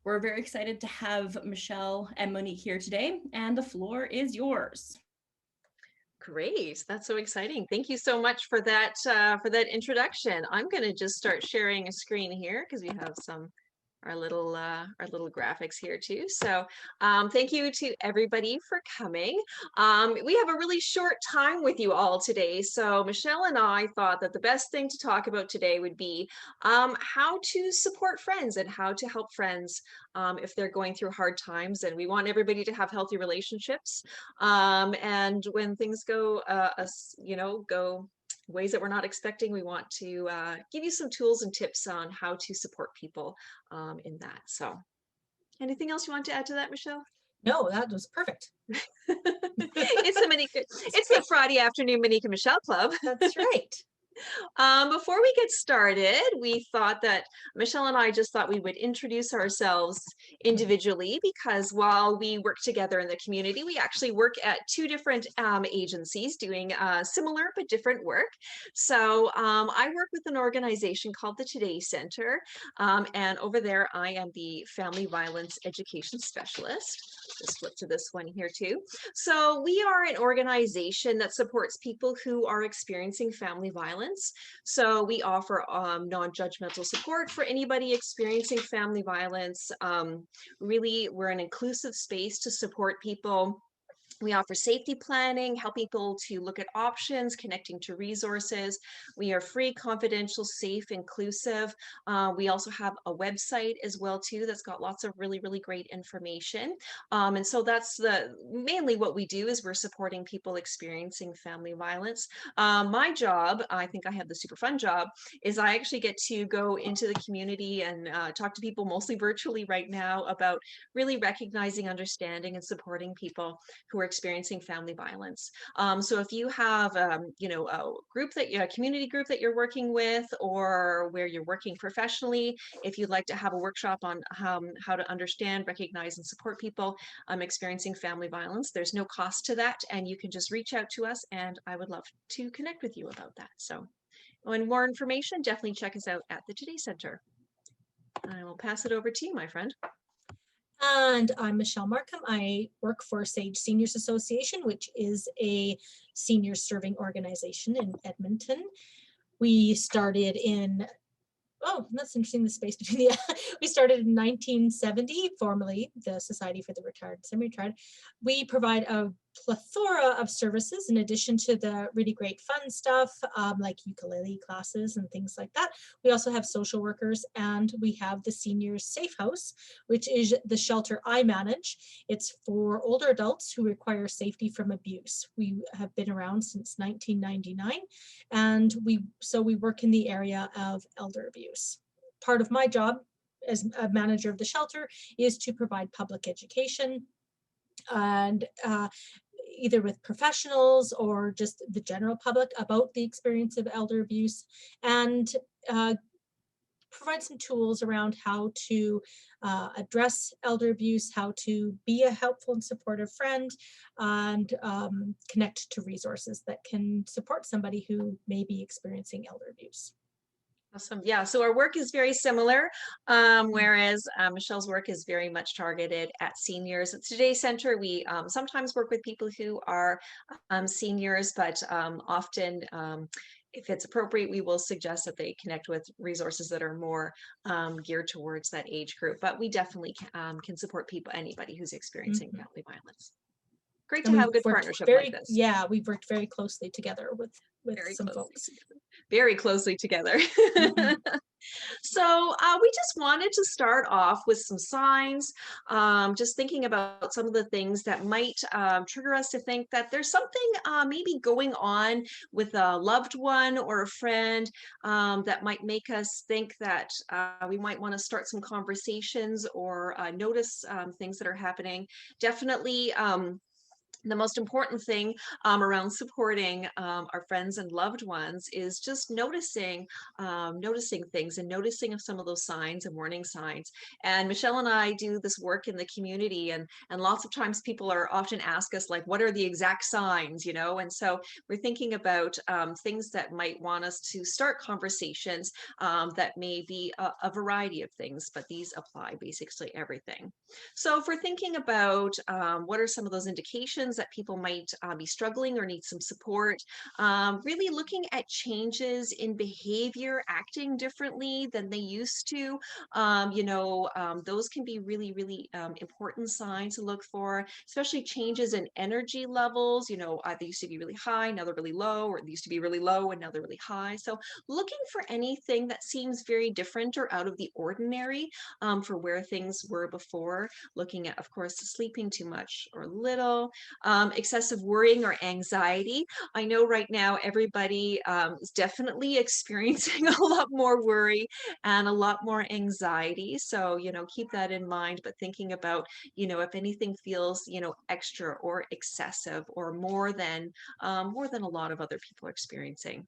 We're very excited to have Michele and Monique here today, and the floor is yours. Great. That's so exciting. Thank you so much for that introduction. I'm going to just start sharing a screen here because we have our little graphics here too. So thank you to everybody for coming. We have a really short time with you all today. So Michele and I thought that the best thing to talk about today would be how to support friends and how to help friends if they're going through hard times. And we want everybody to have healthy relationships. And when things go, go ways that we're not expecting, we want to give you some tools and tips on how to support people in that. So anything else you want to add to that, Michele? No, that was perfect. It's the Friday afternoon Monique and Michele Club. That's right. Before we get started, we thought that Michele and I just thought we would introduce ourselves individually because while we work together in the community, we actually work at two different agencies doing similar but different work. So I work with an organization called the Today Center, and over there I am the Family Violence Education Specialist. Just flip to this one here too. So we are an organization that supports people who are experiencing family violence. So we offer non-judgmental support for anybody experiencing family violence. Really, we're an inclusive space to support people. We offer safety planning, help people to look at options, connecting to resources. We are free, confidential, safe, inclusive. We also have a website as well too that's got lots of really, really great information. And so that's mainly what we do is we're supporting people experiencing family violence. My job, I think I have the super fun job, is I actually get to go into the community and talk to people mostly virtually right now about really recognizing, understanding, and supporting people who are experiencing family violence. So if you have, a community group that you're working with, or where you're working professionally, if you'd like to have a workshop on how to understand, recognize, and support people experiencing family violence, there's no cost to that, and you can just reach out to us, and I would love to connect with you about that. So, and more information, definitely check us out at the Today Center. I will pass it over to you, my friend. And I'm Michele Markham. I work for Sage Seniors Association, which is a senior serving organization in Edmonton. We started in, oh, that's interesting, the space between the, we started in 1970, formerly the Society for the Retired and Semi-Retired. We provide a plethora of services in addition to the really great fun stuff like ukulele classes and things like that. We also have social workers, and we have the Seniors Safe House, which is the shelter I manage. It's for older adults who require safety from abuse. We have been around since 1999, and we work in the area of elder abuse. Part of my job as a manager of the shelter is to provide public education and either with professionals or just the general public about the experience of elder abuse, and provide some tools around how to address elder abuse, how to be a helpful and supportive friend, and connect to resources that can support somebody who may be experiencing elder abuse. Awesome. Yeah, so our work is very similar, whereas Michele's work is very much targeted at seniors. At Today Center, we sometimes work with people who are seniors, but often, if it's appropriate, we will suggest that they connect with resources that are more geared towards that age group. But we definitely can support anybody who's experiencing family violence. Great to have a good partnership like this. Yeah, we've worked very closely together with some folks. Very closely together. So we just wanted to start off with some signs, just thinking about some of the things that might trigger us to think that there's something maybe going on with a loved one or a friend that might make us think that we might want to start some conversations or notice things that are happening. Definitely The most important thing around supporting our friends and loved ones is just noticing things and noticing of some of those signs and warning signs. And Michelle and I do this work in the community, and lots of times people are often ask us like, what are the exact signs, you know? And so we're thinking about things that might want us to start conversations that may be a variety of things, but these apply basically everything. So if we're thinking about what are some of those indications that people might be struggling or need some support, really looking at changes in behavior, acting differently than they used to, those can be really, really important signs to look for, especially changes in energy levels. You know, they used to be really high, now they're really low, or they used to be really low and now they're really high. So looking for anything that seems very different or out of the ordinary for where things were before, looking at, of course, sleeping too much or little, excessive worrying or anxiety. I know right now everybody is definitely experiencing a lot more worry and a lot more anxiety. So, you know, keep that in mind, but thinking about, you know, if anything feels, you know, extra or excessive or more than a lot of other people are experiencing.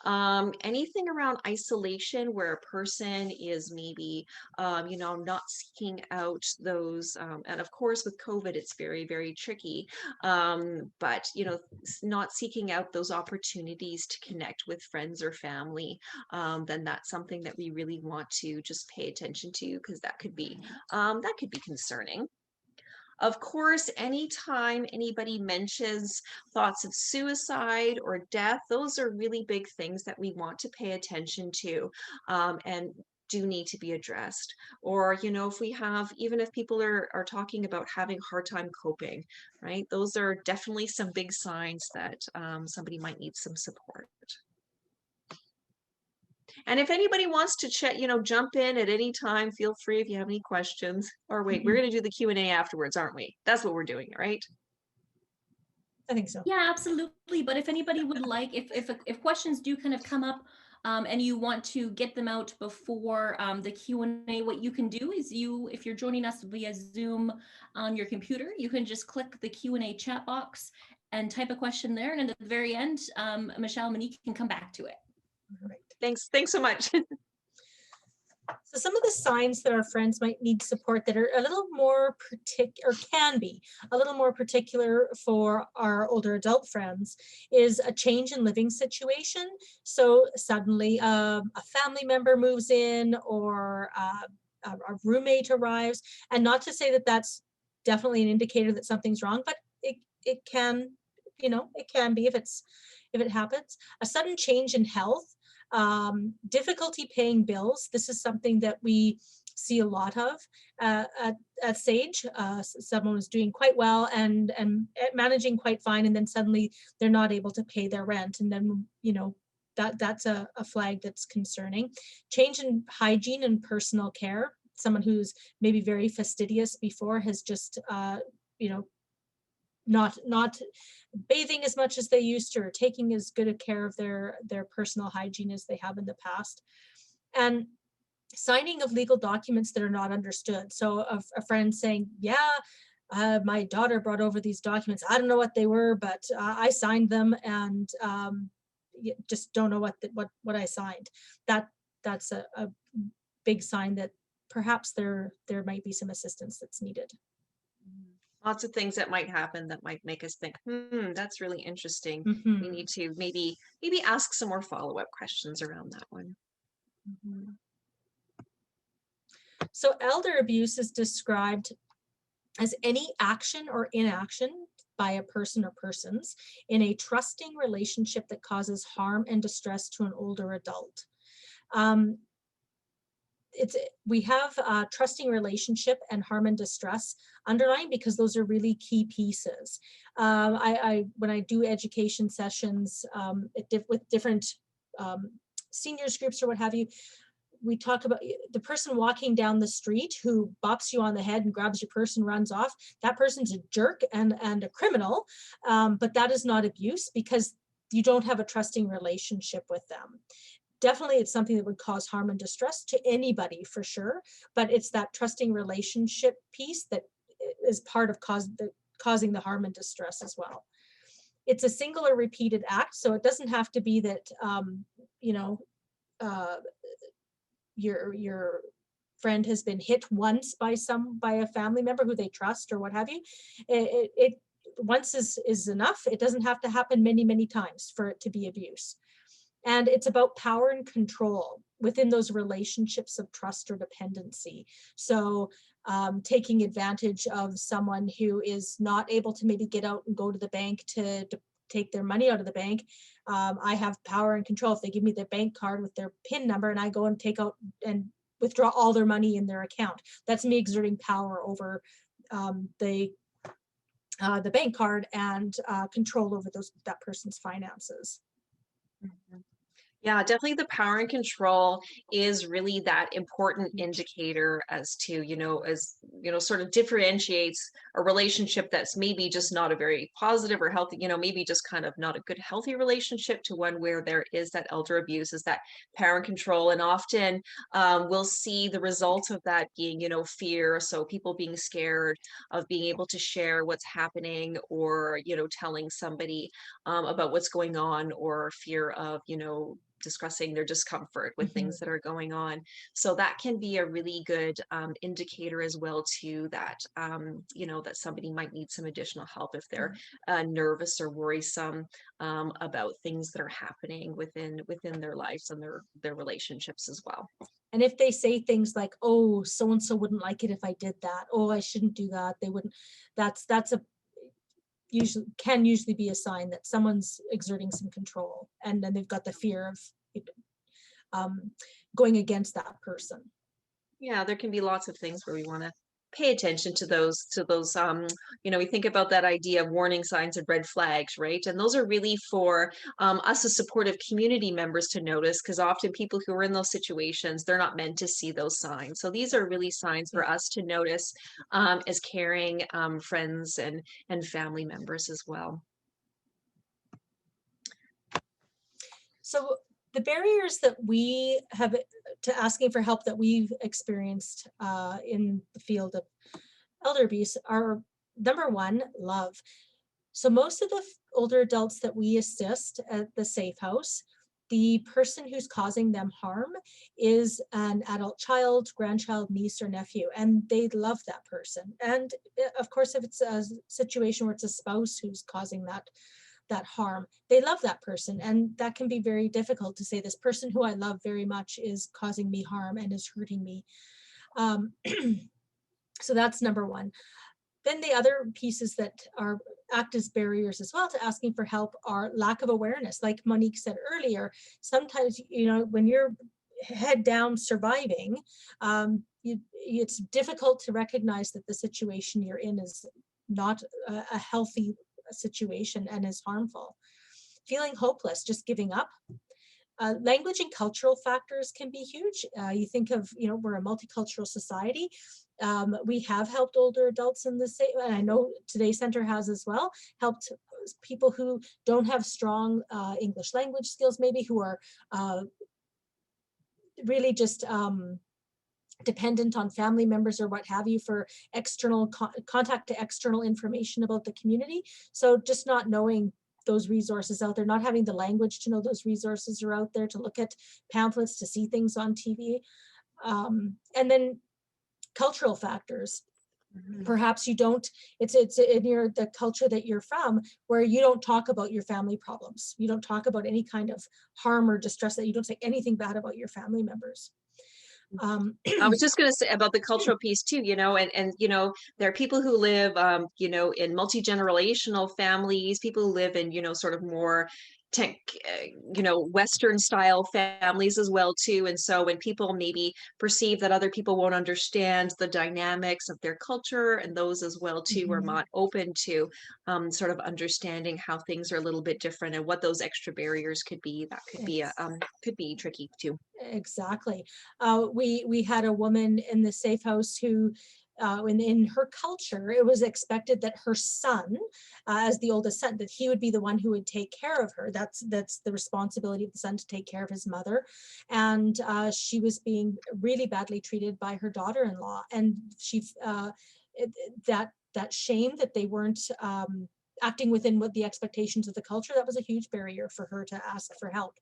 Anything around isolation where a person is maybe, not seeking out those, and of course with COVID, it's very, very tricky. But, you know, not seeking out those opportunities to connect with friends or family, then that's something that we really want to just pay attention to, because that could be concerning. Of course, anytime anybody mentions thoughts of suicide or death, those are really big things that we want to pay attention to, and do need to be addressed. Or, you know, if we have, even if people are talking about having a hard time coping, right? Those are definitely some big signs that somebody might need some support. And if anybody wants to chat, you know, jump in at any time, feel free if you have any questions. Or wait, we're going to do the Q&A afterwards, aren't we? That's what we're doing, right? I think so. Yeah, absolutely. But if anybody would like, if questions do kind of come up, and you want to get them out before the Q&A, what you can do is if you're joining us via Zoom on your computer, you can just click the Q&A chat box and type a question there. And at the very end, Michele, Monique can come back to it. All right. Thanks so much. So some of the signs that our friends might need support that are a little more particular, or can be a little more particular for our older adult friends, is a change in living situation. So suddenly a family member moves in, or a roommate arrives, and not to say that that's definitely an indicator that something's wrong, but it can, you know, it can be if it happens. A sudden change in health. Difficulty paying bills. This is something that we see a lot of at Sage. Someone is doing quite well and managing quite fine, and then suddenly they're not able to pay their rent, and then, you know, that's a flag that's concerning. Change in hygiene and personal care. Someone who's maybe very fastidious before has just you know, not bathing as much as they used to, or taking as good a care of their personal hygiene as they have in the past. And signing of legal documents that are not understood. So a friend saying, yeah, my daughter brought over these documents, I don't know what they were, but I signed them, and just don't know what I signed. That's a big sign that perhaps there might be some assistance that's needed. Lots of things that might happen that might make us think, that's really interesting. Mm-hmm. We need to maybe ask some more follow-up questions around that one. Mm-hmm. So elder abuse is described as any action or inaction by a person or persons in a trusting relationship that causes harm and distress to an older adult. We have a trusting relationship and harm and distress underlined because those are really key pieces. When I do education sessions with different seniors groups or what have you, we talk about the person walking down the street who bops you on the head and grabs your purse and runs off. That person's a jerk and a criminal, but that is not abuse because you don't have a trusting relationship with them. Definitely, it's something that would cause harm and distress to anybody for sure, but it's that trusting relationship piece that is part of causing the harm and distress as well. It's a single or repeated act, so it doesn't have to be that you know, your friend has been hit once by a family member who they trust or what have you. It once is enough. It doesn't have to happen many times for it to be abuse. And it's about power and control within those relationships of trust or dependency. So taking advantage of someone who is not able to maybe get out and go to the bank to take their money out of the bank. I have power and control. If they give me their bank card with their PIN number and I go and take out and withdraw all their money in their account, that's me exerting power over the bank card and control over that person's finances. Mhm. Yeah, definitely the power and control is really that important indicator as to, as, sort of differentiates a relationship that's maybe just not a very positive or healthy, maybe just kind of not a good, healthy relationship to one where there is that elder abuse, is that power and control. And often we'll see the result of that being, fear. So people being scared of being able to share what's happening, or, telling somebody about what's going on, or fear of, discussing their discomfort with things that are going on. So that can be a really good indicator as well too, that that somebody might need some additional help if they're nervous or worrisome about things that are happening within their lives and their relationships as well. And if they say things like, oh, so and so wouldn't like it if I did that, oh, I shouldn't do that, they wouldn't, that's a usually be a sign that someone's exerting some control, and then they've got the fear of going against that person. Yeah, there can be lots of things where we want to pay attention to those we think about that idea of warning signs and red flags, right? And those are really for us as supportive community members to notice, because often people who are in those situations, they're not meant to see those signs. So these are really signs for us to notice as caring friends and family members as well. So the barriers that we have to asking for help that we've experienced in the field of elder abuse are, number one, love. So most of the older adults that we assist at the Safe House, the person who's causing them harm is an adult child, grandchild, niece, or nephew, and they love that person. And of course, if it's a situation where it's a spouse who's causing that harm, they love that person. And that can be very difficult to say, this person who I love very much is causing me harm and is hurting me. So that's number one. Then the other pieces that act as barriers as well to asking for help are lack of awareness. Like Monique said earlier, sometimes, when you're head down surviving, it's difficult to recognize that the situation you're in is not a healthy situation and is harmful. Feeling hopeless, just giving up. Language and cultural factors can be huge. You think of, we're a multicultural society. We have helped older adults in the state, and I know Today's Center has as well, helped people who don't have strong English language skills, maybe, who are really just dependent on family members or what have you for external contact to external information about the community. So just not knowing those resources out there, not having the language to know those resources are out there, to look at pamphlets, to see things on TV. And then cultural factors. Perhaps you don't, it's in the culture that you're from, where you don't talk about your family problems. You don't talk about any kind of harm or distress, that you don't say anything bad about your family members. I was just going to say about the cultural piece too, and there are people who live, in multi-generational families, people who live in, sort of more tech, Western style families as well too. And so when people maybe perceive that other people won't understand the dynamics of their culture, and those as well too are not open to sort of understanding how things are a little bit different and what those extra barriers could be, that could be tricky too. Exactly. We had a woman in the Safe House who, in her culture, it was expected that her son, as the oldest son, that he would be the one who would take care of her. That's the responsibility of the son, to take care of his mother. And she was being really badly treated by her daughter-in-law, and that that shame that they weren't acting within what the expectations of the culture. That was a huge barrier for her to ask for help.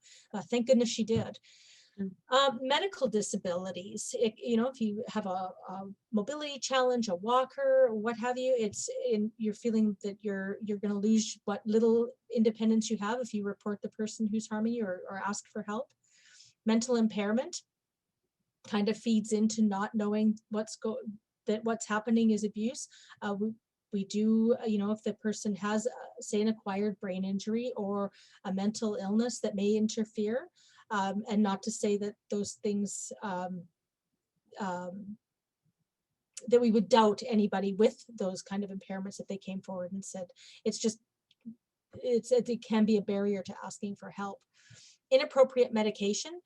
Thank goodness she did. Medical disabilities, if you have a mobility challenge, a walker, or what have you, you're feeling that you're going to lose what little independence you have if you report the person who's harming you or ask for help. Mental impairment kind of feeds into not knowing that what's happening is abuse. We do, if the person has, say, an acquired brain injury or a mental illness that may interfere, and not to say that those things, that we would doubt anybody with those kind of impairments if they came forward and said, it can be a barrier to asking for help. Inappropriate medication.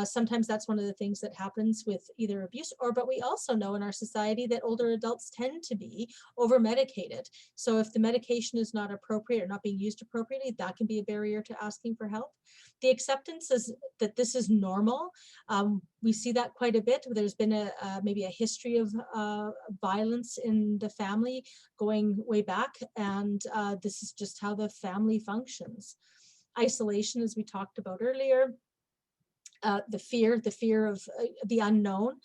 Sometimes that's one of the things that happens with either abuse but we also know in our society that older adults tend to be over medicated. So if the medication is not appropriate or not being used appropriately, that can be a barrier to asking for help. The acceptance is that this is normal. We see that quite a bit. There's been maybe a history of violence in the family going way back, and this is just how the family functions. Isolation, as we talked about earlier, the fear of the unknown.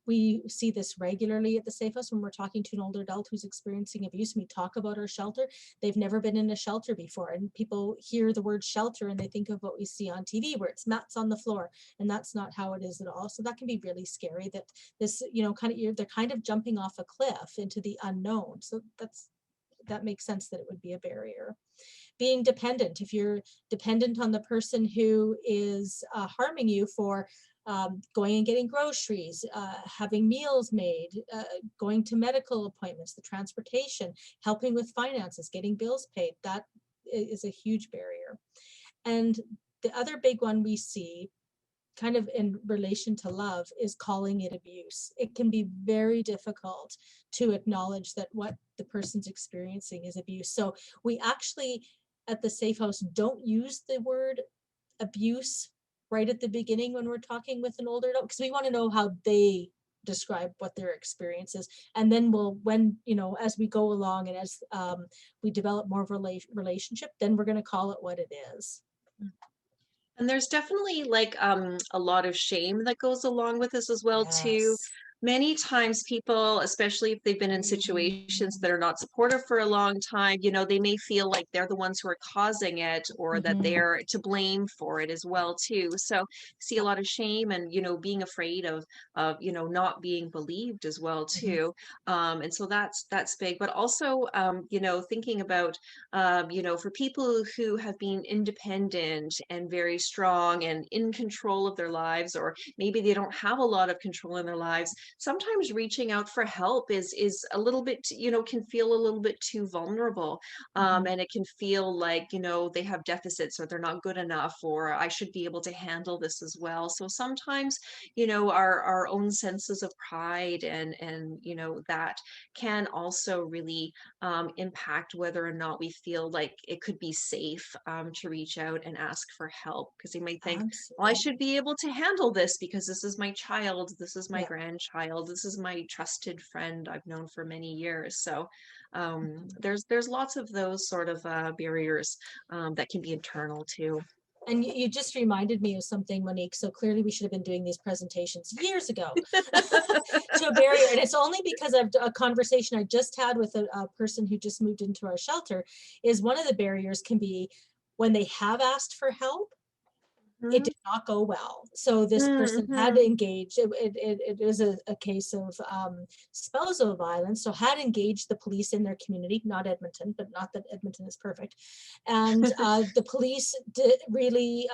We see this regularly at the Safe House when we're talking to an older adult who's experiencing abuse, and we talk about our shelter. They've never been in a shelter before, and people hear the word shelter and they think of what we see on TV where it's mats on the floor, and that's not how it is at all. So that can be really scary, that this, they're kind of jumping off a cliff into the unknown. So that makes sense that it would be a barrier. Being dependent, if you're dependent on the person who is harming you for going and getting groceries, having meals made, going to medical appointments, the transportation, helping with finances, getting bills paid, that is a huge barrier. And the other big one we see, kind of in relation to love, is calling it abuse. It can be very difficult to acknowledge that what the person's experiencing is abuse. So we actually at the Safe House don't use the word abuse right at the beginning when we're talking with an older adult, because we want to know how they describe what their experience is, and then as we go along and as we develop more of a relationship, then we're going to call it what it is. And there's definitely a lot of shame that goes along with this as well, too. Yes. Many times people, especially if they've been in situations that are not supportive for a long time, they may feel like they're the ones who are causing it, or that they're to blame for it as well, too. So see a lot of shame and, being afraid of not being believed as well, too. And so that's big. But also, thinking about, for people who have been independent and very strong and in control of their lives, or maybe they don't have a lot of control in their lives, sometimes reaching out for help is a little bit, can feel a little bit too vulnerable. And it can feel like, they have deficits, or they're not good enough, or I should be able to handle this as well. So sometimes, our own senses of pride and that can also really impact whether or not we feel like it could be safe to reach out and ask for help, because they might think, well, I should be able to handle this because this is my child, this is my grandchild, this is my trusted friend I've known for many years. So there's lots of those sort of barriers that can be internal too. And you just reminded me of something, Monique. So clearly we should have been doing these presentations years ago to a barrier. And it's only because of a conversation I just had with a person who just moved into our shelter, is one of the barriers can be when they have asked for help, it did not go well. So this person had engaged, it is a case of spousal violence, so had engaged the police in their community, not Edmonton, but not that Edmonton is perfect. And the police really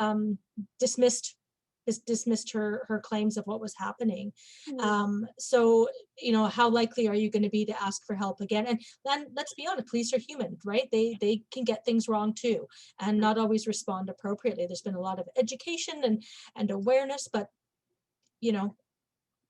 dismissed her claims of what was happening. So, how likely are you going to be to ask for help again? And then let's be honest, police are human, right? They can get things wrong too, and not always respond appropriately. There's been a lot of education and awareness, but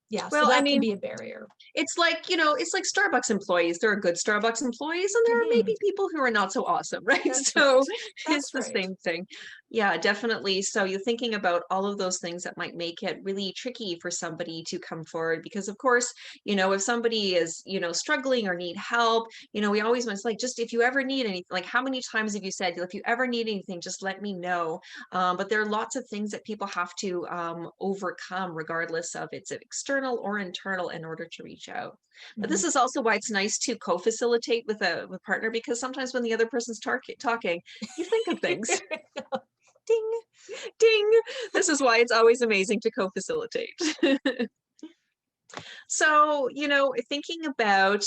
yeah, well, so that can be a barrier. It's like, it's like Starbucks employees. There are good Starbucks employees, and there are maybe people who are not so awesome, right? That's so right. it's the same thing. Yeah, definitely. So you're thinking about all of those things that might make it really tricky for somebody to come forward because of course, if somebody is, struggling or need help, we always want to like, just if you ever need anything, like how many times have you said, if you ever need anything, just let me know. But there are lots of things that people have to overcome regardless of it's external or internal in order to reach out. But this is also why it's nice to co-facilitate with a partner because sometimes when the other person's talking, you think of things. Ding. Ding. This is why it's always amazing to co-facilitate. So, thinking about,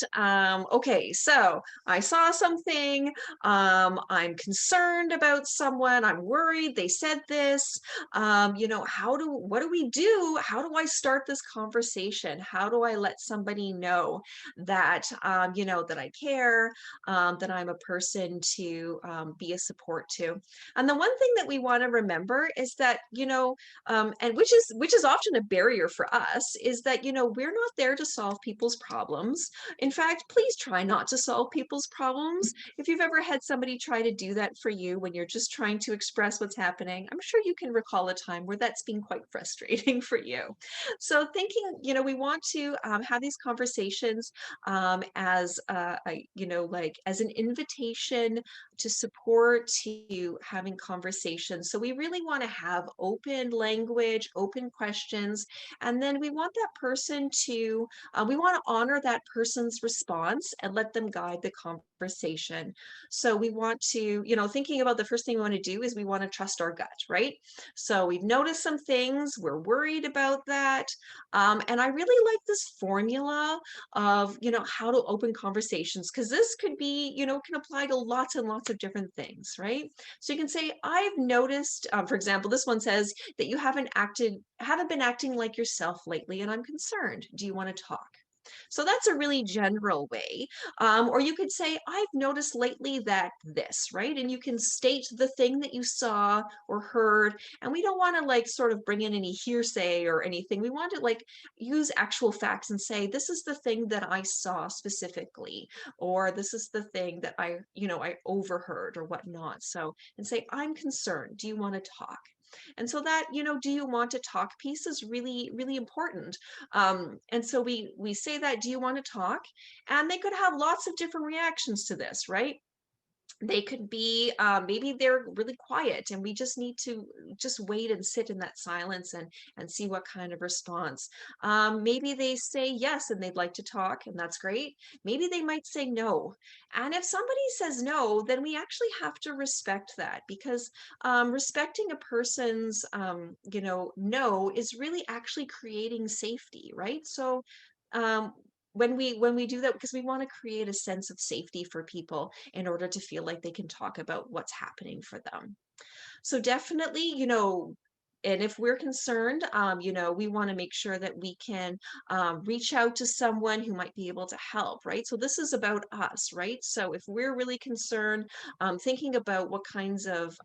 okay, so I saw something, I'm concerned about someone, I'm worried, they said this, what do we do? How do I start this conversation? How do I let somebody know that, that I care, that I'm a person to be a support to? And the one thing that we want to remember is that, and which is often a barrier for us is that we're not there to solve people's problems. In fact, please try not to solve people's problems. If you've ever had somebody try to do that for you when you're just trying to express what's happening, I'm sure you can recall a time where that's been quite frustrating for you. So thinking, we want to have these conversations as like as an invitation to support, to having conversations. So we really want to have open language, open questions, and then we want that person to, we want to honor that person's response and let them guide the conversation. So we want to, thinking about the first thing we want to do is we want to trust our gut, right? So we've noticed some things, we're worried about that. And I really like this formula of, how to open conversations, because this could be, can apply to lots and lots of different things, right? So you can say, I've noticed, for example, this one says that you haven't been acting like yourself lately, and I'm concerned. Do you want to talk? So that's a really general way. Or you could say, I've noticed lately that this, right? And you can state the thing that you saw or heard. And we don't want to like sort of bring in any hearsay or anything. We want to like use actual facts and say, this is the thing that I saw specifically, or this is the thing that I overheard or whatnot. So, and say, I'm concerned. Do you want to talk? And so that, do you want to talk piece is really, really important. And so we say that, do you want to talk? And they could have lots of different reactions to this, right? They could be maybe they're really quiet and we just need to just wait and sit in that silence and see what kind of response. Maybe they say yes and they'd like to talk, and that's great. Maybe they might say no, and if somebody says no, then we actually have to respect that, because respecting a person's no is really actually creating safety, right? So um, when we do that, because we want to create a sense of safety for people in order to feel like they can talk about what's happening for them. So definitely, and if we're concerned, we want to make sure that we can reach out to someone who might be able to help, right? So this is about us, right? So if we're really concerned, thinking about what kinds of,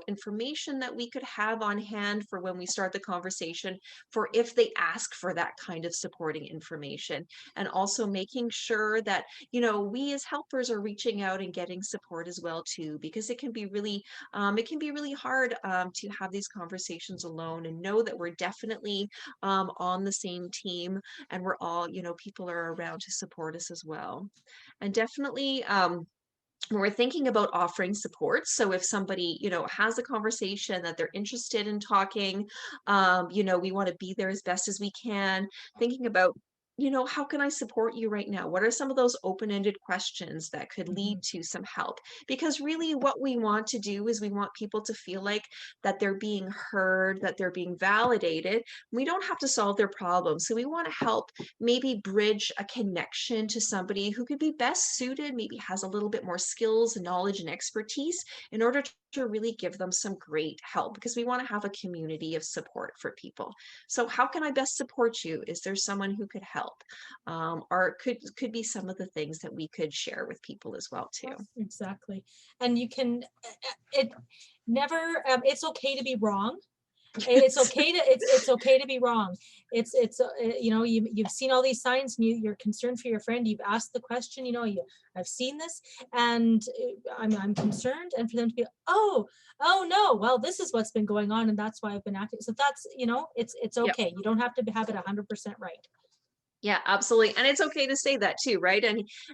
information that we could have on hand for when we start the conversation, for if they ask for that kind of supporting information, and also making sure that, we as helpers are reaching out and getting support as well too, because it can be really hard to have these conversations alone and know that we're definitely on the same team, and we're all, people are around to support us as well. And definitely, when we're thinking about offering support, so if somebody, has a conversation that they're interested in talking, we want to be there as best as we can, thinking about, how can I support you right now? What are some of those open-ended questions that could lead to some help? Because really what we want to do is we want people to feel like that they're being heard, that they're being validated. We don't have to solve their problems. So we want to help maybe bridge a connection to somebody who could be best suited, maybe has a little bit more skills and knowledge and expertise, in order to really give them some great help, because we want to have a community of support for people. So how can I best support you? Is there someone who could help? Or could be some of the things that we could share with people as well too. Exactly. And you can, it never, it's okay to be wrong. It's okay to it's okay to be wrong. You know, you've seen all these signs and you're concerned for your friend. You've asked the question. You know, I've seen this and I'm concerned. And for them to be, oh no, well this is what's been going on and that's why I've been acting. So that's, you know, it's Yep. okay. You don't have to have it 100% right. Yeah, absolutely. And it's okay to say that too, right?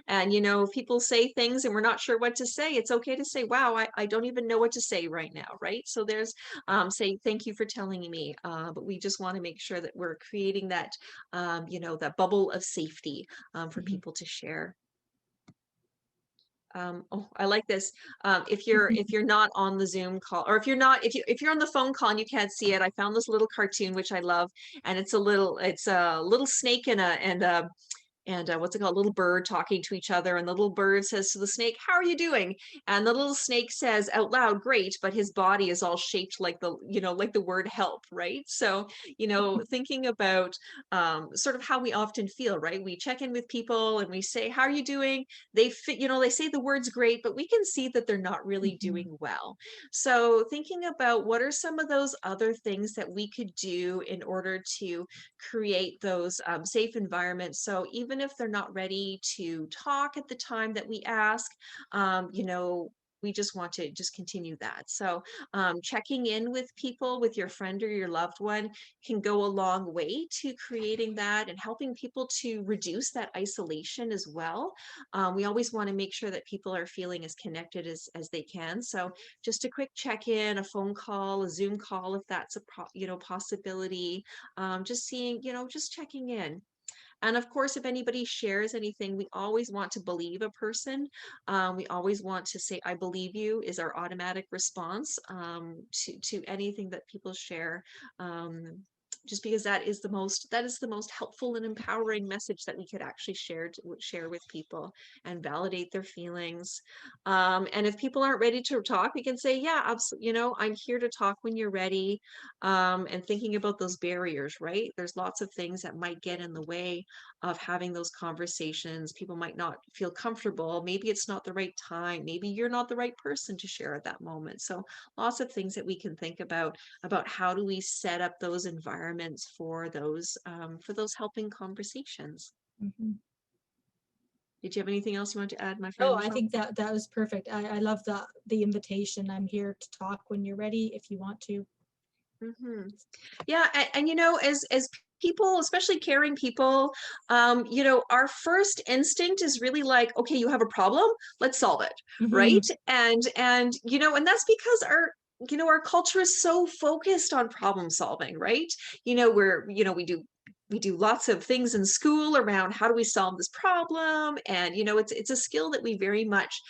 And you know, if people say things and we're not sure what to say, it's okay to say, wow, I don't even know what to say right now, right? So there's say thank you for telling me. But we just want to make sure that we're creating that you know, that bubble of safety for Mhm. people to share. Oh, I like this. If you're not on the Zoom call, or if you're on the phone call and you can't see it, I found this little cartoon which I love, and it's a little snake and what's it called? A little bird talking to each other. And the little bird says to the snake, "How are you doing?" And the little snake says out loud, "Great," but his body is all shaped like you know, like the word help, right? So, you know, thinking about sort of how we often feel, right? We check in with people and we say, "How are you doing?" You know, they say the words great, but we can see that they're not really Mhm. doing well. So thinking about what are some of those other things that we could do in order to create those safe environments. So even if they're not ready to talk at the time that we ask, you know, we just want to just continue that. So checking in with people, with your friend or your loved one, can go a long way to creating that and helping people to reduce that isolation as well. We always want to make sure that people are feeling as connected as they can. So just a quick check-in, a phone call, a Zoom call, if that's a you know, possibility, just seeing, you know, just checking in. And of course, if anybody shares anything, we always want to believe a person. We always want to say, "I believe you," is our automatic response to anything that people share. Just because that is the most helpful and empowering message that we could actually share with people and validate their feelings. And if people aren't ready to talk, we can say, "Yeah, absolutely, you know, I'm here to talk when you're ready." And thinking about those barriers, right? There's lots of things that might get in the way of having those conversations. People might not feel comfortable. Maybe it's not the right time. Maybe you're not the right person to share at that moment. So lots of things that we can think about how do we set up those environments for those helping conversations. Mhm. Did you have anything else you want to add, my friend Oh, I Michelle? think that was perfect. I love the invitation. I'm here to talk when you're ready if you want to. Mhm. Yeah, and you know, as people, especially caring people, you know, our first instinct is really like, okay, you have a problem, let's solve it, right? Mhm. And you know, and that's because our you know, our culture is so focused on problem solving, right? You know, you know, we do lots of things in school around how do we solve this problem, and you know, it's a skill that we very much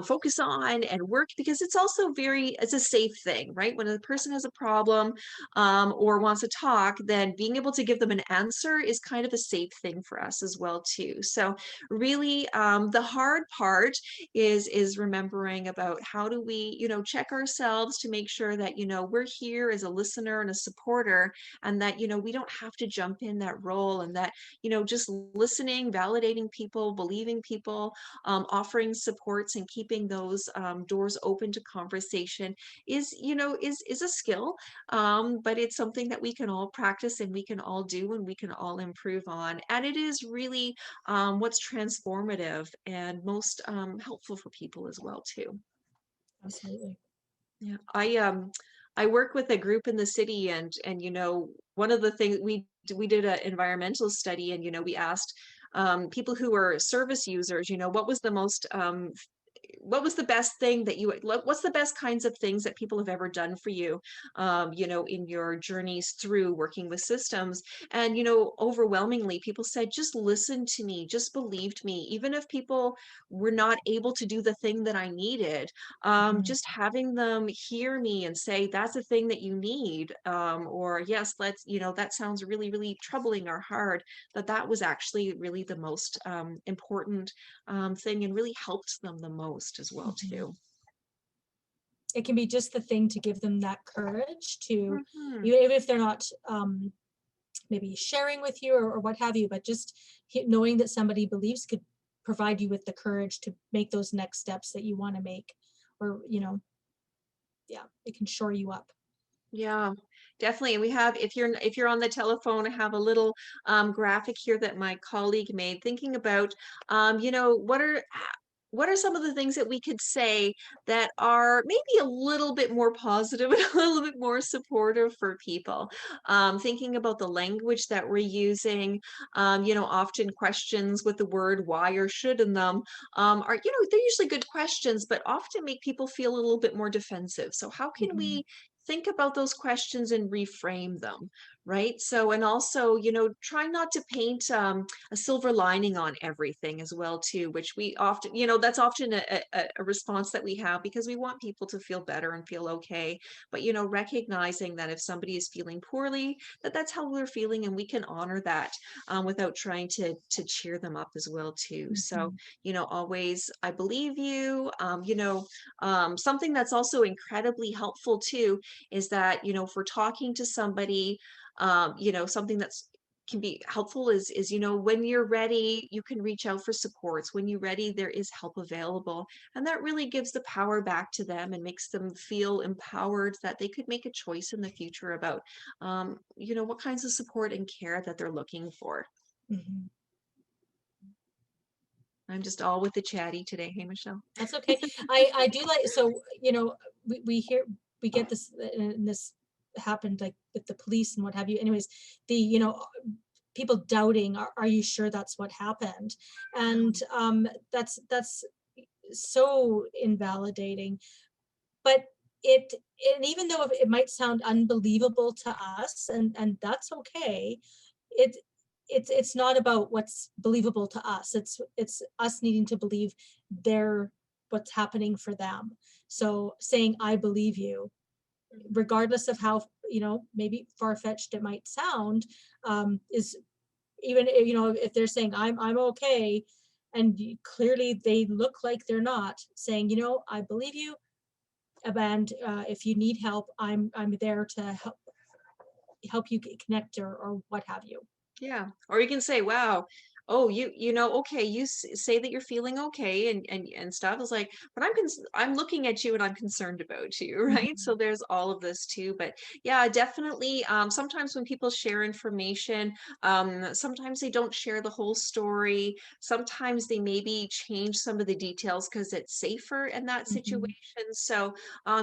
focus on and work, because it's also it's a safe thing, right? When a person has a problem or wants to talk, then being able to give them an answer is kind of a safe thing for us as well too. So really, the hard part is remembering about how do we, you know, check ourselves to make sure that, you know, we're here as a listener and a supporter, and that, you know, we don't have to jump in that role, and that, you know, just listening, validating people, believing people, offering supports and keeping those doors open to conversation is, you know, is a skill, but it's something that we can all practice and we can all do and we can all improve on. And it is really what's transformative and most helpful for people as well too. Absolutely. Yeah, I work with a group in the city, and you know, one of the things we did an environmental study, and you know, we asked people who were service users, you know, what was the best thing that what's the best kinds of things that people have ever done for you, you know, in your journeys through working with systems. And you know, overwhelmingly people said, just listen to me, just believed me, even if people were not able to do the thing that I needed, Mhm. just having them hear me and say, that's a thing that you need, or yes, let's, you know, that sounds really, really troubling or hard, that was actually really the most important thing, and really helped them the most as well Mhm. too. It can be just the thing to give them that courage to, Mhm. even if they're not maybe sharing with you or what have you, but just knowing that somebody believes could provide you with the courage to make those next steps that you want to make, or, you know, yeah, it can shore you up. Yeah, definitely. And we have, if you're on the telephone, I have a little graphic here that my colleague made, thinking about, you know, what are some of the things that we could say that are maybe a little bit more positive and a little bit more supportive for people. Thinking about the language that we're using, you know, often questions with the word why or should in them are, you know, they're usually good questions, but often make people feel a little bit more defensive. So how can Mhm, we think about those questions and reframe them, right? So, and also, you know, try not to paint a silver lining on everything as well too, which we often, you know, that's often a response that we have because we want people to feel better and feel okay. But, you know, recognizing that if somebody is feeling poorly, that that's how we're feeling, and we can honor that without trying to cheer them up as well too. So, mhm, you know, always, I believe you. You know, something that's also incredibly helpful too is that, you know, if we're talking to somebody, you know, something that's can be helpful is, you know, when you're ready, you can reach out for supports. When you're ready, there is help available. And that really gives the power back to them and makes them feel empowered that they could make a choice in the future about, you know, what kinds of support and care that they're looking for. mhm. I'm just all with the chatty today. Hey, Michelle. That's okay. I do like, so, you know, we hear, we get this, and this happened like with the police and what have you. Anyways, the, you know, people doubting, are you sure that's what happened? And that's so invalidating. But it, and even though it might sound unbelievable to us, and that's okay, it it's not about what's believable to us. It's us needing to believe their, what's happening for them. So saying I believe you, regardless of how, you know, maybe far-fetched it might sound, is, even you know, if they're saying I'm okay, and clearly they look like they're not, saying, you know, I believe you, and if you need help, I'm there to help you connect, or what have you. Yeah. Or you can say, wow, oh, you know, okay, you say that you're feeling okay and stuff. Is like, but I'm looking at you and I'm concerned about you, right? Mhm, So there's all of this too. But yeah, definitely. Sometimes when people share information, sometimes they don't share the whole story. Sometimes they maybe change some of the details because it's safer in that mhm, situation. So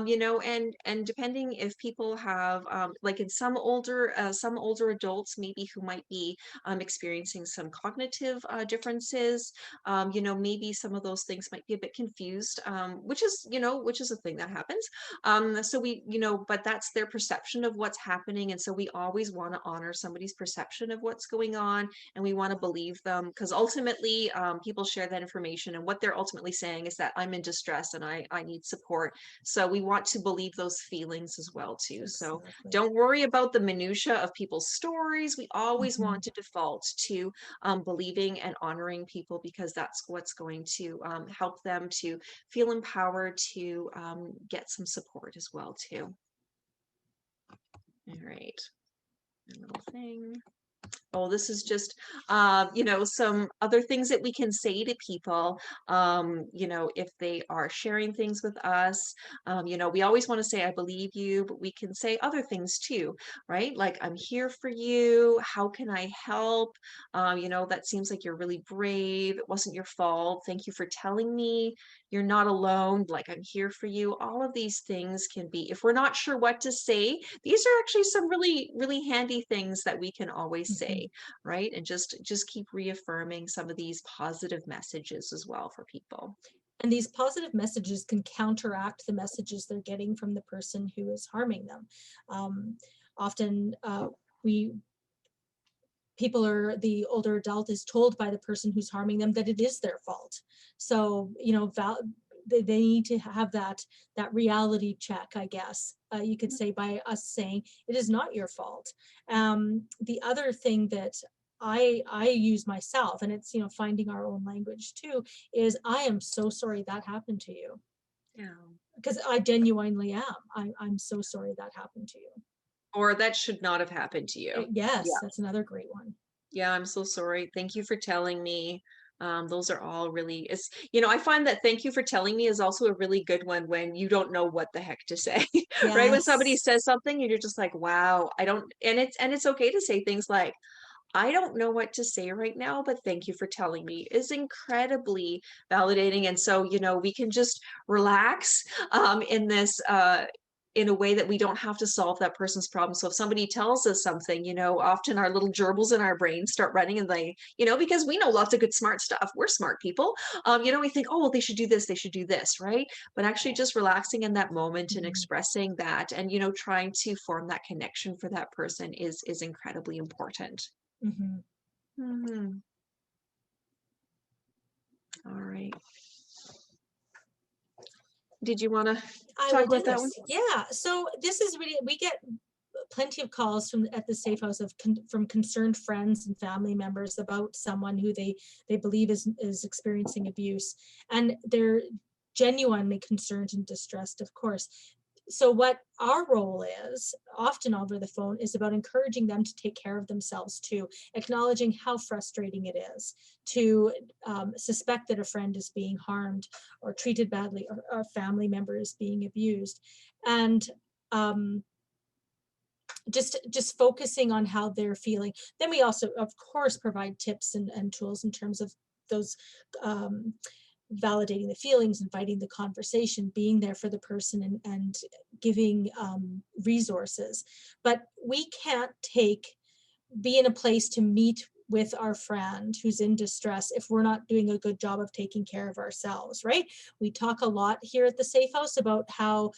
you know, and depending if people have like in some older adults maybe who might be experiencing some cognitive differences, you know, maybe some of those things might be a bit confused, which is, you know, which is a thing that happens. So we, you know, but that's their perception of what's happening, and so we always want to honor somebody's perception of what's going on, and we want to believe them because ultimately people share that information, and what they're ultimately saying is that I'm in distress and I need support. So we want to believe those feelings as well too. So exactly. don't worry about the minutia of people's stories. We always Mhm. want to default to believing and honoring people because that's what's going to help them to feel empowered to get some support as well too. All right, a little thing. Oh, this is just, you know, some other things that we can say to people, you know, if they are sharing things with us. You know, we always want to say, I believe you, but we can say other things too, right? Like, I'm here for you. How can I help? You know, that seems like you're really brave. It wasn't your fault. Thank you for telling me. You're not alone. Like, I'm here for you. All of these things can be, if we're not sure what to say, these are actually some really, really handy things that we can always Mhm. say, right? And just keep reaffirming some of these positive messages as well for people. And these positive messages can counteract the messages they're getting from the person who is harming them. Um, Often, we people, are the older adult is told by the person who's harming them that it is their fault. So, you know, they need to have that reality check, I guess, you could say, by us saying it is not your fault. The other thing that I use myself, and it's, you know, finding our own language too, is I am so sorry that happened to you, Yeah. because I genuinely am. I'm so sorry that happened to you. Or that should not have happened to you. Yes, Yeah. that's another great one. Yeah, I'm so sorry. Thank you for telling me. Those are all really, it's, I find that thank you for telling me is also a really good one when you don't know what the heck to say, right? When somebody Yes. says something and you're just like, wow, I don't, and it's okay to say things like, I don't know what to say right now, but thank you for telling me is incredibly validating. And so, we can just relax in this, in a way that we don't have to solve that person's problem. So if somebody tells us something, often our little gerbils in our brain start running and they, because we know lots of good smart stuff. We're smart people. We think, oh, well, they should do this, they should do this, right? But actually just relaxing in that moment and expressing that and, trying to form that connection for that person is incredibly important. Mhm. Mhm. All right. Did you want to I talk will do about that one? this. Yeah. So this is really, we get plenty of calls from at the Safe House from concerned friends and family members about someone who they believe is experiencing abuse, and they're genuinely concerned and distressed, of course. So what our role is, often over the phone, is about encouraging them to take care of themselves too, acknowledging how frustrating it is to suspect that a friend is being harmed or treated badly, or a family member is being abused, and just focusing on how they're feeling. Then we also, of course, provide tips and tools in terms of those um, validating the feelings, inviting the conversation, being there for the person, and giving resources. But we can't be in a place to meet with our friend who's in distress if we're not doing a good job of taking care of ourselves, right? We talk a lot here at the Safe House about how,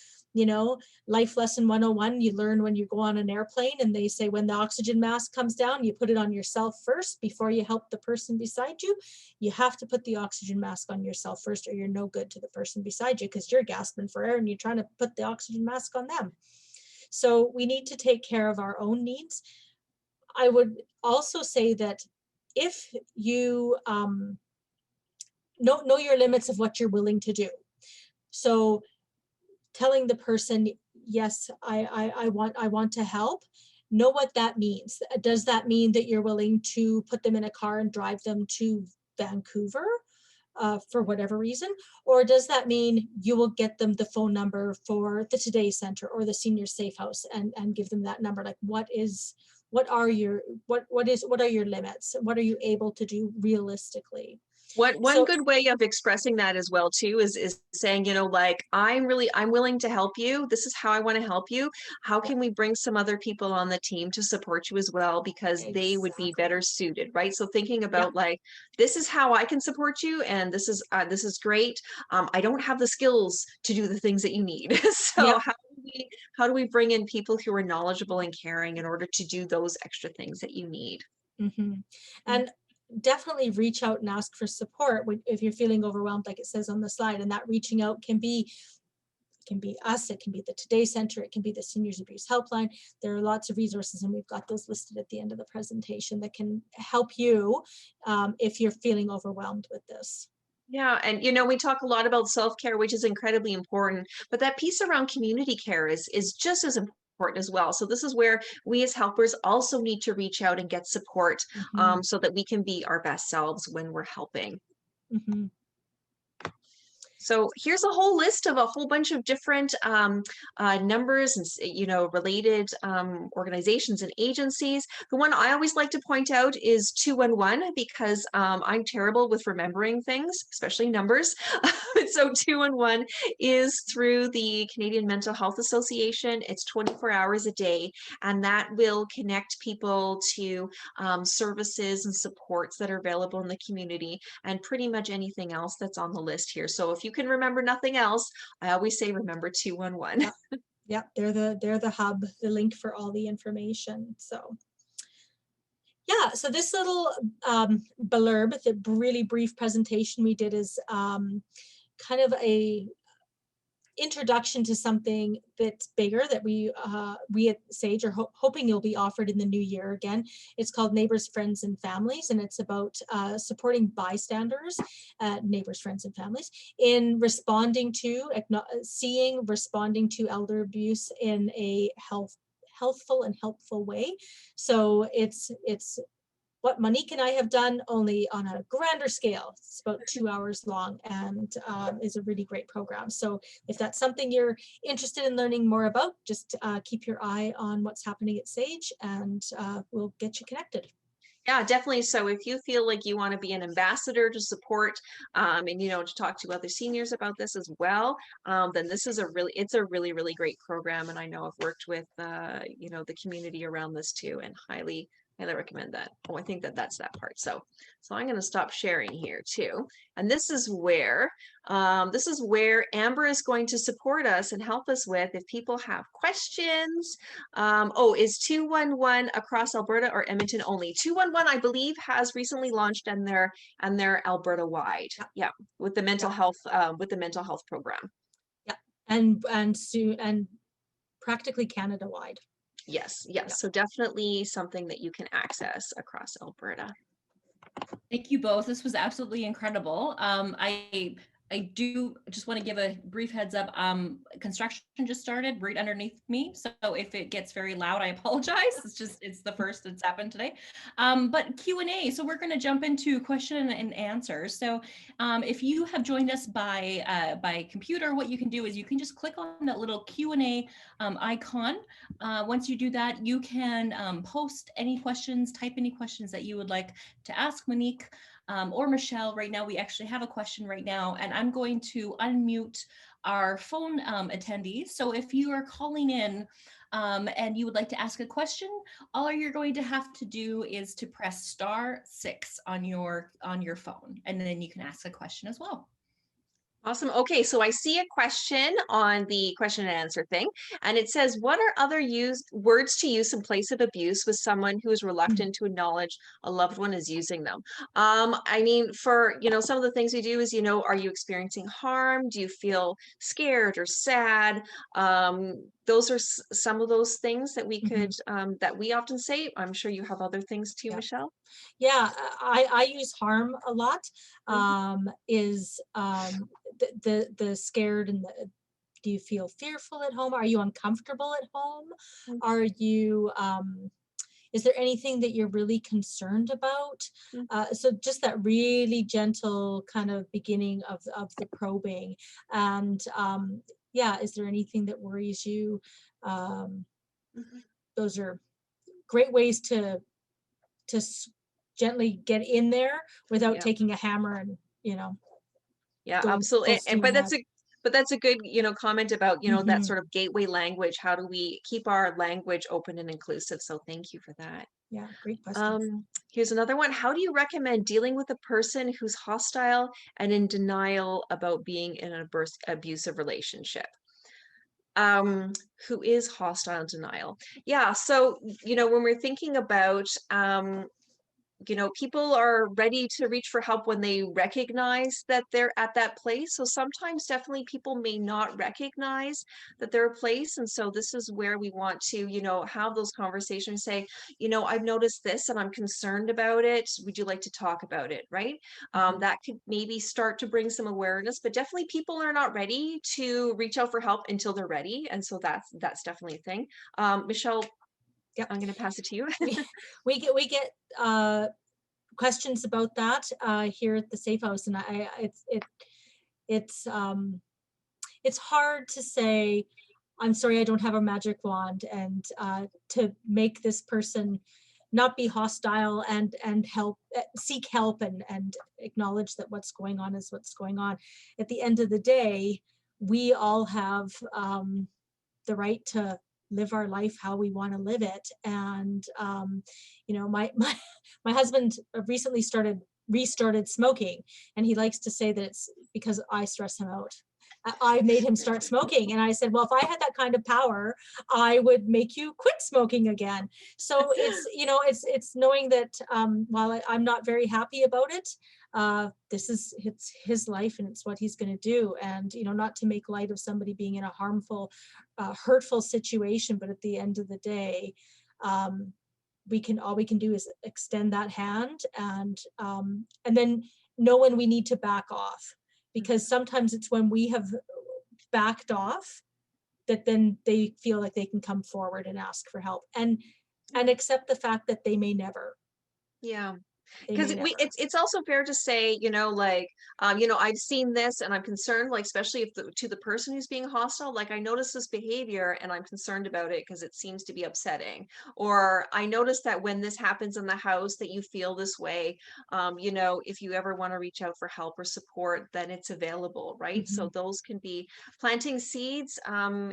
life lesson 101, you learn when you go on an airplane and they say when the oxygen mask comes down, you put it on yourself first before you help the person beside you. You have to put the oxygen mask on yourself first, or you're no good to the person beside you, because you're gasping for air and you're trying to put the oxygen mask on them. So we need to take care of our own needs. I would also say that if you know your limits of what you're willing to do. So telling the person, yes, I want to help. Know what that means. Does that mean that you're willing to put them in a car and drive them to Vancouver for whatever reason? Or does that mean you will get them the phone number for the Today Center or the Senior Safe House and give them that number? Like, what are your limits? What are you able to do realistically? One So good way of expressing that as well too is saying, like, I'm willing to help you. This is how I want to help you. How can we bring some other people on the team to support you as well, because they would be exactly. better suited, right? So thinking Yeah. about like, this is how I can support you, and this is great. I don't have the skills to do the things that you need. So Yeah. how do we bring in people who are knowledgeable and caring in order to do those extra things that you need? Mm-hmm. And definitely reach out and ask for support if you're feeling overwhelmed, like it says on the slide. And that reaching out can be us, it can be the Today Center, it can be the Seniors Abuse Helpline. There are lots of resources, and we've got those listed at the end of the presentation that can help you if you're feeling overwhelmed with this. Yeah, and we talk a lot about self-care, which is incredibly important, but that piece around community care is just as important as well. So this is where we as helpers also need to reach out and get support, Mm-hmm. so that we can be our best selves when we're helping. Mm-hmm. So here's a whole list of a whole bunch of different numbers and related organizations and agencies. The one I always like to point out is 211, because I'm terrible with remembering things, especially numbers. So 211 is through the Canadian Mental Health Association. It's 24 hours a day, and that will connect people to services and supports that are available in the community, and pretty much anything else that's on the list here. So if you can remember nothing else, I always say remember 211. Yep, they're the hub, the link for all the information. So yeah, so this little blurb, the really brief presentation we did, is kind of a introduction to something that's bigger that we at Sage are hoping you'll be offered in the new year again. It's called Neighbors, Friends, and Families, and it's about supporting bystanders, neighbors, friends, and families in responding to elder abuse in a healthful and helpful way. So it's what Monique and I have done, only on a grander scale. It's about 2 hours long, and is a really great program. So if that's something you're interested in learning more about, just keep your eye on what's happening at Sage, and we'll get you connected. Yeah, definitely. So if you feel like you want to be an ambassador to support, and, you know, to talk to other seniors about this as well, then this is it's a really, really great program. And I know I've worked with, you know, the community around this too, and highly recommend that. Oh, I think that's that part. So I'm going to stop sharing here too. And this is where Amber is going to support us and help us with if people have questions. Oh, is 211 across Alberta or Edmonton only? 211, I believe, has recently launched, and they're Alberta wide. Yeah, with the mental health program. Yeah, and soon, and practically Canada wide. Yes. So definitely something that you can access across Alberta. Thank you both. This was absolutely incredible. I do just want to give a brief heads up. Construction just started right underneath me. So if it gets very loud, I apologize. It's the first that's happened today. But Q&A, so we're going to jump into question and answer. So if you have joined us by computer, what you can do is you can just click on that little Q&A icon. Once you do that, you can post any questions, type any questions that you would like to ask Monique or Michele. Right now, we actually have a question right now, and I'm going to unmute our phone attendees. So if you are calling in and you would like to ask a question, all you're going to have to do is to press *6 on your phone, and then you can ask a question as well. Awesome. Okay, so I see a question on the question and answer thing, and it says, what are other words to use in place of abuse with someone who is reluctant to acknowledge a loved one is using them? I mean, for, you know, some of the things we do is, you know, are you experiencing harm? Do you feel scared or sad? Those are some of those things that we could, that we often say. I'm sure you have other things too, Michele. Yeah, I use harm a lot. The scared, and do you feel fearful at home? Are you uncomfortable at home? Are you is there anything that you're really concerned about? So just that really gentle kind of beginning of the probing. And yeah, is there anything that worries you? Those are great ways to gently get in there without taking a hammer and, you know. Yeah, absolutely. But that's a good, you know, comment about, you know, that sort of gateway language. How do we keep our language open and inclusive? So thank you for that. Yeah, great question. Here's another one. How do you recommend dealing with a person who's hostile and in denial about being in an abusive relationship? Who is hostile and denial? Yeah, so, you know, when we're thinking about, you know, people are ready to reach for help when they recognize that they're at that place. So sometimes definitely people may not recognize that they're a place. And so this is where we want to, you know, have those conversations, say, you know, I've noticed this and I'm concerned about it. Would you like to talk about it? Right. That could maybe start to bring some awareness, but definitely people are not ready to reach out for help until they're ready. And so that's definitely a thing. Michele, Yep. I'm going to pass it to you. we get questions about that here at the Safe House, and it's hard to say, I'm sorry, I don't have a magic wand, and to make this person not be hostile and help, seek help, and acknowledge that what's going on is what's going on. At the end of the day, we all have the right to live our life how we want to live it. And you know, my husband recently restarted smoking, and he likes to say that it's because I stress him out. I made him start smoking, and I said, well, if I had that kind of power, I would make you quit smoking again. So it's, you know, it's knowing that while I'm not very happy about it, it's his life and it's what he's going to do. And, you know, not to make light of somebody being in a harmful, hurtful situation, but at the end of the day, all we can do is extend that hand, and then know when we need to back off, because sometimes it's when we have backed off that then they feel like they can come forward and ask for help, and accept the fact that they may never. Yeah. They Because may never. it's also fair to say, like, I've seen this and I'm concerned, like, especially if to the person who's being hostile, like, I notice this behavior and I'm concerned about it because it seems to be upsetting. Or I notice that when this happens in the house that you feel this way, if you ever want to reach out for help or support, then it's available, right? So Mhm. those can be planting seeds,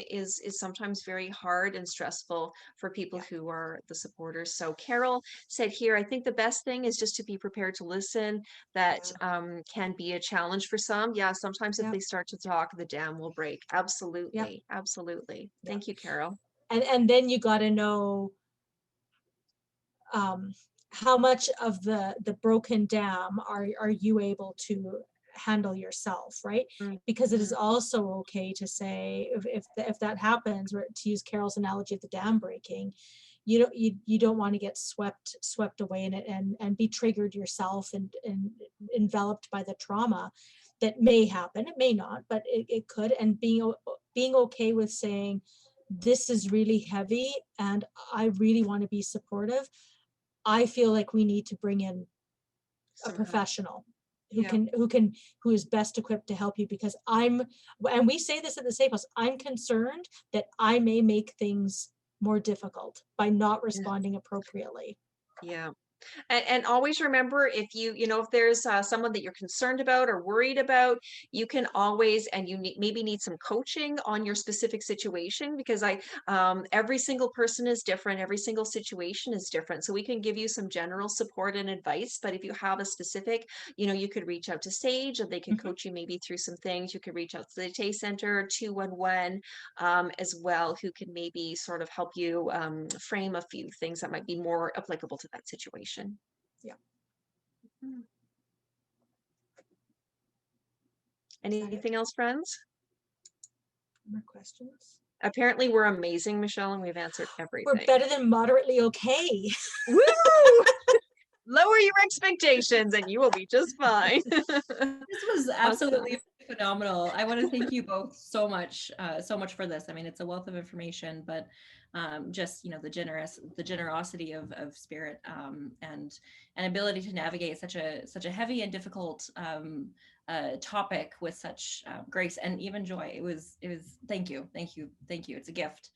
is sometimes very hard and stressful for people Yeah. who are the supporters. So Carol said here, I think the best thing is just to be prepared to listen. That Yeah. can be a challenge for some. Yeah, sometimes if Yeah. they start to talk, the dam will break. Yeah. Absolutely. Absolutely. Yeah. Thank you, Carol. And then you got to know um, how much of the broken dam are you able to handle yourself, right? Because it is Mhm. also okay to say if that happens, or to use Carol's analogy of the dam breaking, you don't want to get swept away in it and be triggered yourself and enveloped by the trauma that may happen. It may not, but it could. And being okay with saying, this is really heavy and I really want to be supportive. I feel like we need to bring in a Some help. professional Yeah. who is best equipped to help you, because and we say this at the Safe House, I'm concerned that I may make things more difficult by not Yeah. responding appropriately. Yeah. And always remember, if there's someone that you're concerned about or worried about, you can always, and maybe need some coaching on your specific situation, because every single person is different. Every single situation is different. So we can give you some general support and advice, but if you have a specific, you could reach out to Sage and they can Mhm. coach you maybe through some things. You could reach out to the Tay Center 211 as well, who can maybe sort of help you frame a few things that might be more applicable to that situation. Yeah. Hmm. Is that it? Anything else, friends? More questions? Apparently we're amazing, Michelle, and we've answered We're everything. better than moderately okay. Woo! Lower your expectations and you will be just fine. This was Awesome. absolutely phenomenal. I want to thank you both so much for this. I mean, it's a wealth of information, but just the generosity of spirit, and ability to navigate such a heavy and difficult topic with such grace and even joy. It was thank you. It's a gift.